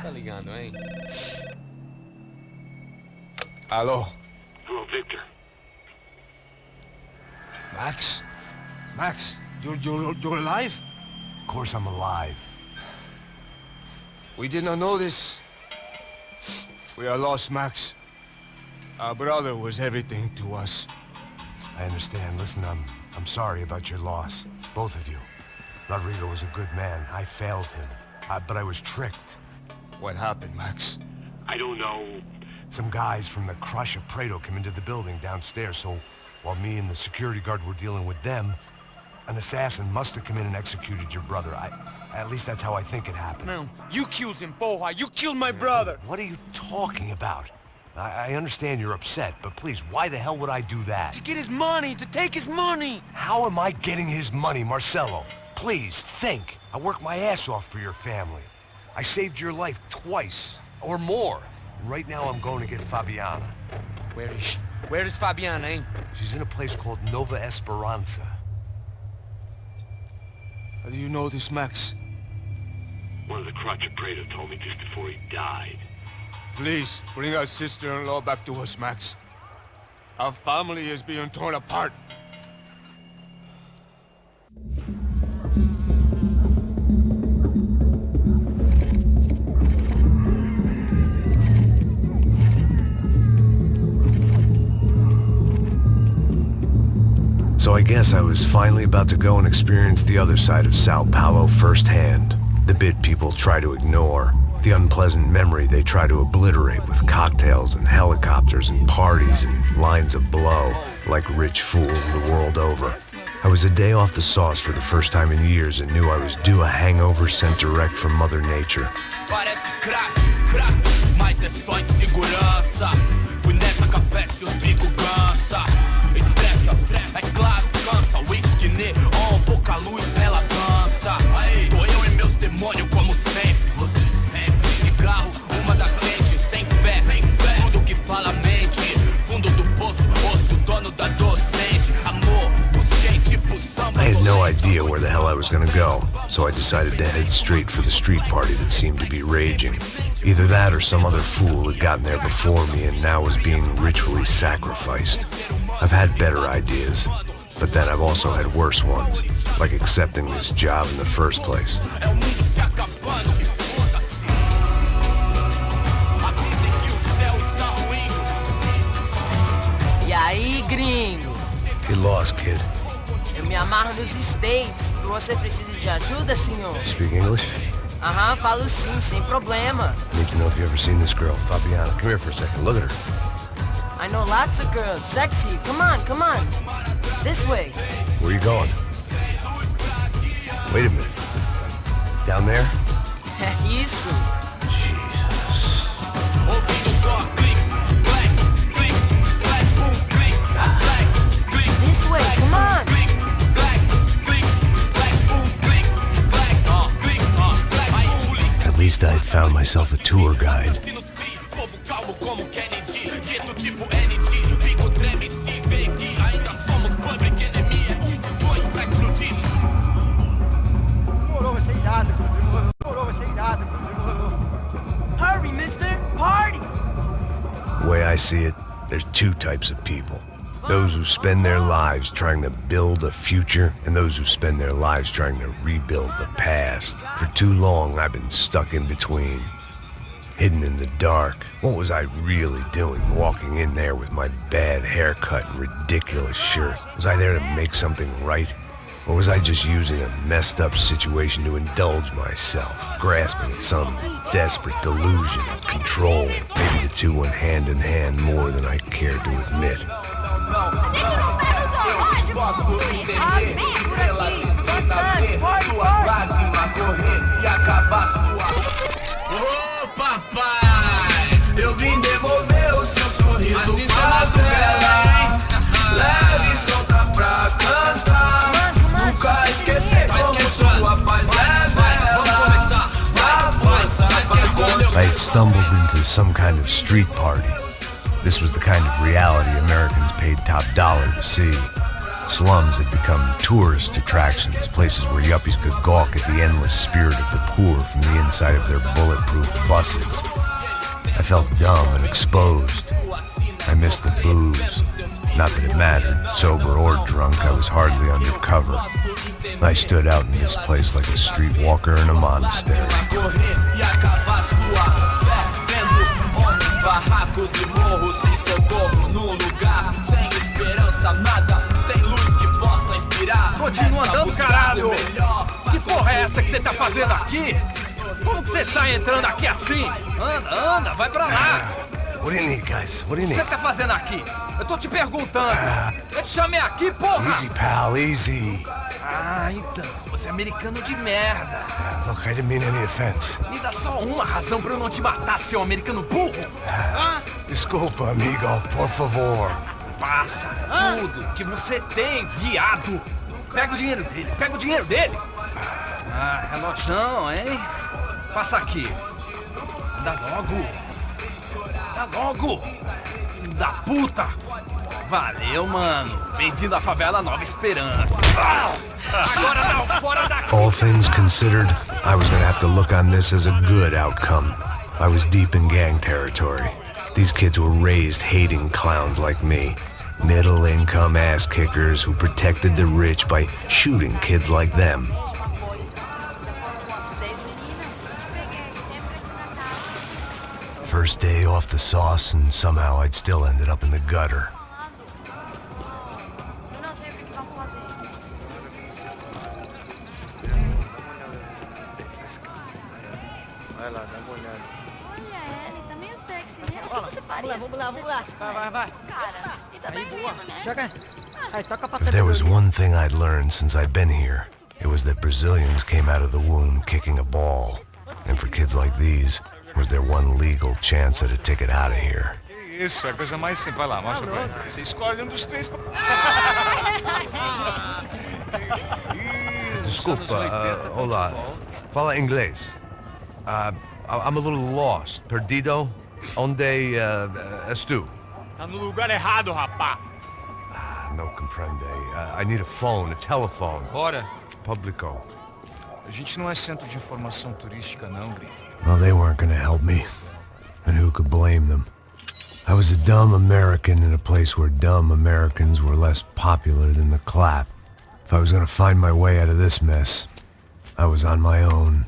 Tá ligando, hein? Alô? Hello, Victor. Max? Max, you're alive? Of course I'm alive. We did not know this. We are lost, Max. Our brother was everything to us. I understand. Listen, I'm sorry about your loss. Both of you. Rodrigo was a good man. I failed him. But I was tricked. What happened, Max? I don't know. Some guys from the Crush of Prado came into the building downstairs, so while me and the security guard were dealing with them, an assassin must have come in and executed your brother. At least that's how I think it happened. No, you killed him, Porra. You killed my brother. What are you talking about? I understand you're upset, but please, why the hell would I do that? To get his money, to take his money. How am I getting his money, Marcelo? Please, think. I worked my ass off for your family. I saved your life twice, or more. And right now I'm going to get Fabiana. Where is she? Where is Fabiana, eh? She's in a place called Nova Esperanza. How do you know this, Max? One of the Crotch of Prado told me just before he died. Please, bring our sister-in-law back to us, Max. Our family is being torn apart. So I guess I was finally about to go and experience the other side of Sao Paulo firsthand. The bit people try to ignore. The unpleasant memory they try to obliterate with cocktails and helicopters and parties and lines of blow, like rich fools the world over. I was a day off the sauce for the first time in years and knew I was due a hangover sent direct from Mother Nature. Parece crack, mas é só insegurança. Fui nessa capeste, os bico cansa. Estressa, é claro, cansa. Whisky, neon, pouca luz, ela dança. Tô eu e meus demônios como sempre. Você sempre. Cigarro, uma das lentes, sem fé. Tudo que fala mente. Fundo do poço, osso, dono da docente. Amor, busquei tipo samba. I had no idea where the hell I was gonna go, so I decided to head straight for the street party that seemed to be raging. Either that or some other fool had gotten there before me and now was being ritually sacrificed. I've had better ideas, but then I've also had worse ones, like accepting this job in the first place. E aí, gringo? Get lost, kid. Eu me amarro nos States. Você precisa de ajuda, senhor? Speak English? Aham, falo sim, sem problema. Need to know if you've ever seen this girl, Fabiana. Come here for a second. Look at her. I know lots of girls. Sexy. Come on. This way. Where are you going? Wait a minute. Down there? Isso. Jesus. This way, come on. At least I had found myself a tour guide. Hurry, mister. Party. The way I see it, there's two types of people. Those who spend their lives trying to build a future, and those who spend their lives trying to rebuild the past. For too long, I've been stuck in between. Hidden in the dark. What was I really doing walking in there with my bad haircut and ridiculous shirt? Was I there to make something right? Or was I just using a messed up situation to indulge myself, grasping at some desperate delusion of control? Maybe the two went hand in hand more than I cared to admit. Ô papai, eu vim devolver o seu sorriso favela. Leve e solta pra cantar. Nunca esquecer como sua paz é bela. Na força, I had stumbled into some kind of street party. This was the kind of reality Americans paid top dollar to see. Slums had become tourist attractions, places where yuppies could gawk at the endless spirit of the poor from the inside of their bulletproof buses. I felt dumb and exposed. I missed the booze. Not that it mattered. Sober or drunk, I was hardly undercover. I stood out in this place like a streetwalker in a monastery. Continua andando, caralho! Que porra é essa que você tá fazendo aqui? Como que você sai entrando aqui assim? Anda, anda, vai pra lá! What do you need, guys? What do you O que need? você tá fazendo aqui? Eu tô te perguntando! Eu te chamei aqui, porra! Easy, pal, easy. Ah, então, você é americano de merda! Look, I didn't mean any offense. Me dá só uma razão pra eu não te matar, seu americano burro! Desculpa, amigo, por favor. Passa tudo que você tem, viado! Pega o dinheiro dele, pega o dinheiro dele! Ah, relojão, hein? Passa aqui. Dá logo! Dá logo! Filho da puta! Valeu, mano! Bem-vindo à favela Nova Esperança! Agora não, fora daqui! All things considered, I was gonna have to look on this as a good outcome. I was deep in gang territory. These kids were raised hating clowns like me. Middle-income ass-kickers who protected the rich by shooting kids like them. First day off the sauce, and somehow I'd still ended up in the gutter. If there was one thing I'd learned since I'd been here, it was that Brazilians came out of the womb kicking a ball. And for kids like these, was their one legal chance at a ticket out of here. Isso, é a coisa mais simples. Vai lá, mostra pra ele. Você escolhe um dos três. Desculpa, olá. Fala inglês. I'm a little lost. Perdido? Onde és tu? Tá no lugar errado, rapá. No comprende. I need a phone, a telephone. Bora. Publico. A gente não é centro de informação turística, não, Gri. Well, they weren't gonna help me. And who could blame them? I was a dumb American in a place where dumb Americans were less popular than the clap. If I was gonna find my way out of this mess, I was on my own.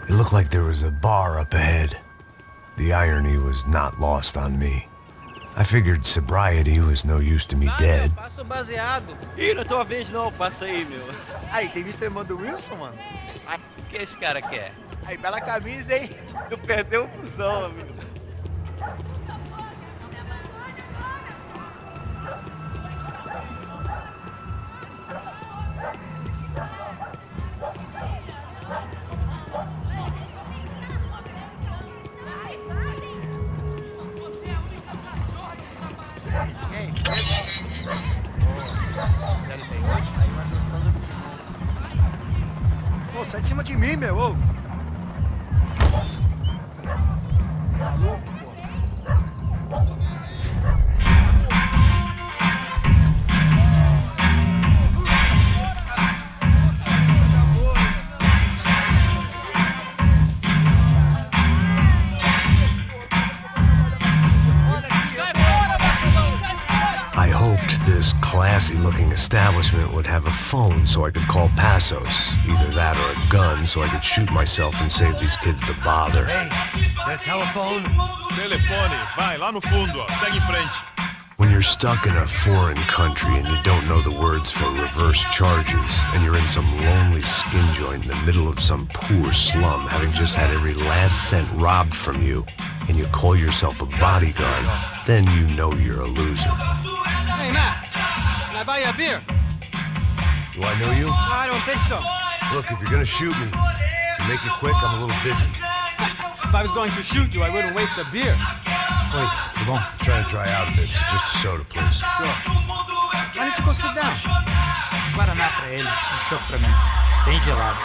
It looked like there was a bar up ahead. The irony was not lost on me. I figured sobriety was no use to me dead. Passa o baseado. Ih, não é tua vez não, passa aí, meu. Aí, tem visto a irmã do Wilson, mano? O que esse cara quer? Aí, bela camisa, hein? Tu perdeu o fusão, amigo. Pô, sai de cima de mim, meu! Ô. Tá louco, pô? I hoped this classy-looking establishment would have a phone so I could call Passos. Either that or a gun so I could shoot myself and save these kids the bother. Hey, that telephone? Telefone, vai, lá no fundo, ó. Segue em frente. When you're stuck in a foreign country and you don't know the words for reverse charges, and you're in some lonely skin joint in the middle of some poor slum, having just had every last cent robbed from you, and you call yourself a bodyguard, then you know you're a loser. Hey, Matt! Can I buy you a beer? Do I know you? I don't think so. Look, if you're gonna shoot me, make it quick, I'm a little busy. If I was going to shoot you, I wouldn't waste a beer. Wait, come on. I'm trying to dry out a bit, so just a soda, please. Sure. Why don't you go sit down? Guaraná pra ele, um chopp pra mim. Bem gelado.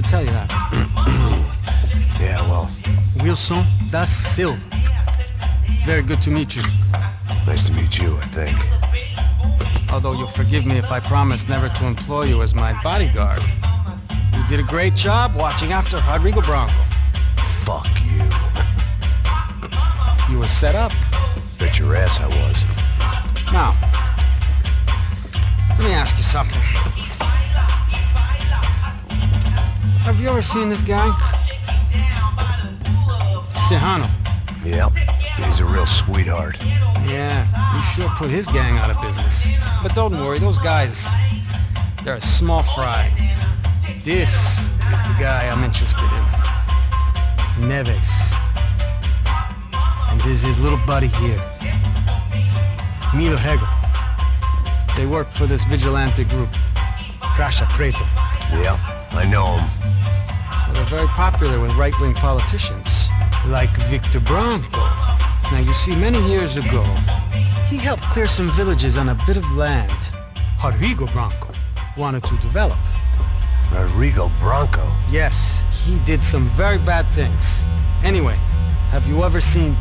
tell you that. Yeah, well, Wilson da Silva. Very good to meet you. nice to meet you, I think. Although you'll forgive me if I promise never to employ you as my bodyguard. You did a great job watching after Rodrigo Bronco. Fuck you. You were set up. Bet your ass I was. Now, let me ask you something. Have you ever seen this guy? Serrano. Yep, he's a real sweetheart. Yeah, you sure put his gang out of business. But don't worry, those guys, they're a small fry. This is the guy I'm interested in. Neves. And this is his little buddy here. Milo Hegel. They work for this vigilante group, Caixa Preta. Yep, I know him. Well, they're very popular with right-wing politicians, like Victor Bronco. Now, you see, many years ago, he helped clear some villages on a bit of land Rodrigo Bronco wanted to develop. Rodrigo Bronco? Yes, he did some very bad things. Anyway, have you ever seen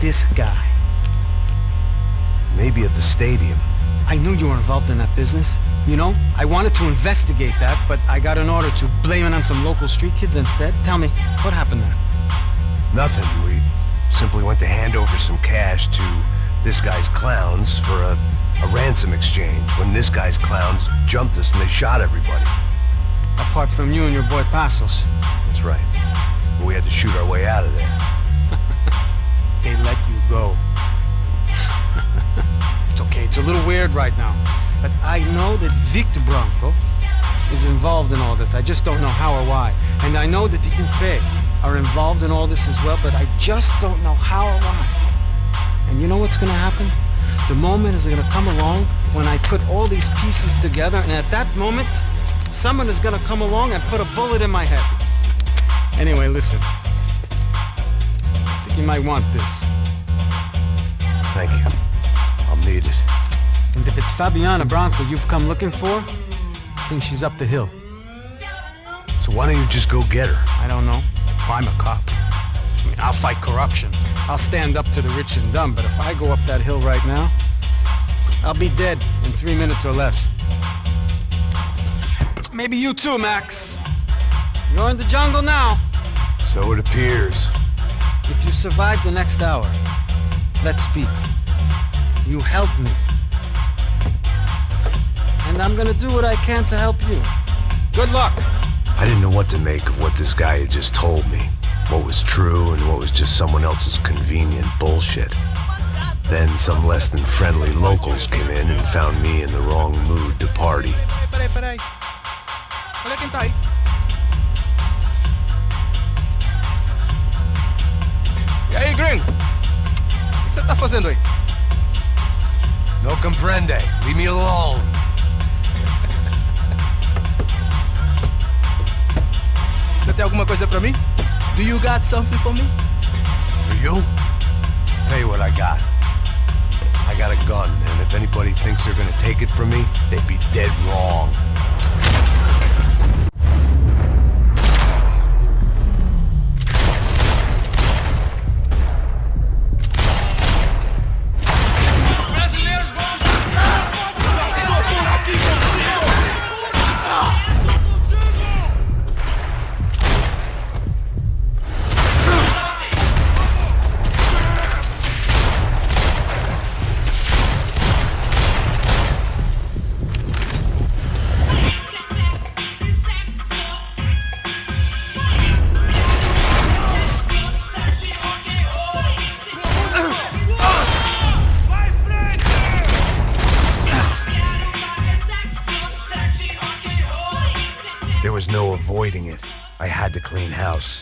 this guy? Maybe at the stadium. I knew you were involved in that business. You know, I wanted to investigate that, but I got an order to blame it on some local street kids instead. Tell me, what happened there? Nothing. We simply went to hand over some cash to this guy's clowns for a ransom exchange when this guy's clowns jumped us and they shot everybody. Apart from you and your boy Passos. That's right. We had to shoot our way out of there. They let you go. It's okay, it's a little weird right now. But I know that Victor Bronco is involved in all this. I just don't know how or why. And I know that the UFE are involved in all this as well, but I just don't know how or why. And you know what's gonna happen? The moment is gonna come along when I put all these pieces together, and at that moment, someone is gonna come along and put a bullet in my head. Anyway, listen. I think you might want this. Thank you. I'll need it. And if it's Fabiana Bronco you've come looking for, I think she's up the hill. So why don't you just go get her? I don't know. I'm a cop. I mean, I'll fight corruption. I'll stand up to the rich and dumb, but if I go up that hill right now, I'll be dead in 3 minutes or less. Maybe you too, Max. You're in the jungle now. So it appears. If you survive the next hour, let's speak. You help me. And I'm gonna do what I can to help you. Good luck. I didn't know what to make of what this guy had just told me. What was true and what was just someone else's convenient bullshit. Then some less than friendly locals came in and found me in the wrong mood to party. Peraí. Olha quem tá aí. E aí, gringo? O que você tá fazendo aí? No comprende. Leave me alone. Você tem alguma coisa pra mim? Do you got something for me? For you? Tell you what I got. I got a gun, and if anybody thinks they're gonna take it from me, they'd be dead wrong. There was no avoiding it. I had to clean house.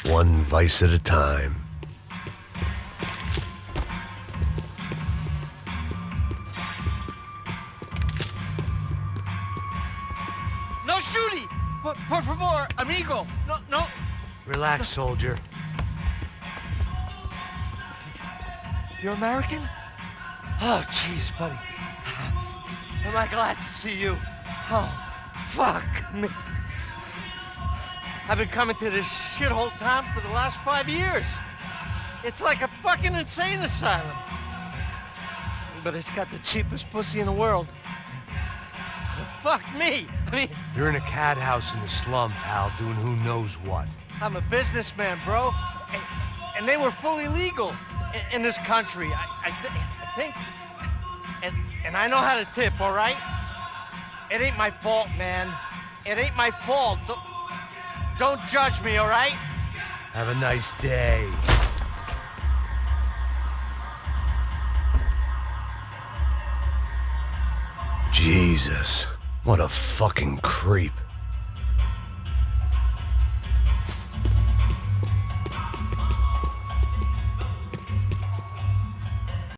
one vice at a time. No shooting! Por favor, amigo! No. Relax, soldier. You're American? Oh, jeez, buddy. Am I glad to see you? Oh, fuck me. I've been coming to this shithole town for the last 5 years. It's like a fucking insane asylum. But it's got the cheapest pussy in the world. Fuck me. I mean, You're in a cat house in the slum, pal, doing who knows what. I'm a businessman, bro. And they were fully legal in this country. I think. And I know how to tip, all right? It ain't my fault, man. It ain't my fault. Don't judge me, all right? Have a nice day. Jesus, what a fucking creep.